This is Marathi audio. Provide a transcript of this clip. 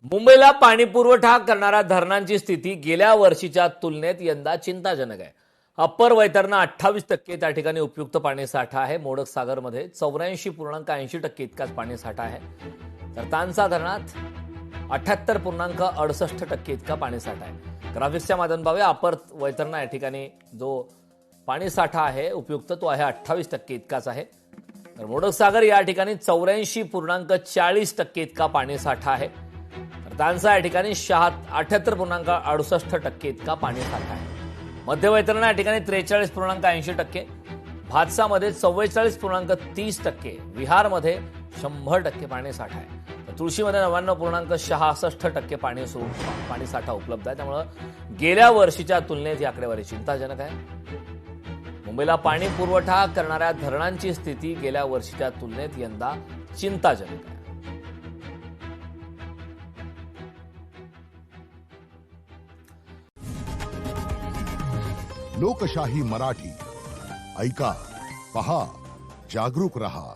मुंबईला पाणी पुरवठा करणाऱ्या धरणांची स्थिती गेल्या वर्षीच्या तुलनेत यंदा चिंताजनक आहे. अप्पर वैतरणा 28% त्या ठिकाणी उपयुक्त पाणीसाठा आहे. मोडक सागरमध्ये 84.80% इतकाच पाणीसाठा आहे. तर तानसा धरणात 78.68% इतका पाणीसाठा आहे. ग्राफिक्सच्या माध्यमातून पाहूया. अप्पर वैतरणा या ठिकाणी जो पाणीसाठा आहे उपयुक्त तो आहे 28% इतकाच आहे. तर मोडक सागर या ठिकाणी 84.40% इतका पाणीसाठा आहे. तानसा या ठिकाणी 78.68% इतका पाणीसाठा आहे. मध्य वैतरणा या ठिकाणी 43.80%, भातसामध्ये 44.30%, विहारमध्ये 100% पाणीसाठा आहे. तर तुळशीमध्ये 99.66% पाणीसाठा उपलब्ध आहे. त्यामुळे गेल्या वर्षीच्या तुलनेत ही आकडेवारी चिंताजनक आहे. मुंबईला पाणी पुरवठा करणाऱ्या धरणांची स्थिती गेल्या वर्षीच्या तुलनेत यंदा चिंताजनक आहे. लोकशाही मराठी ऐका, पहा, जागरूक रहा.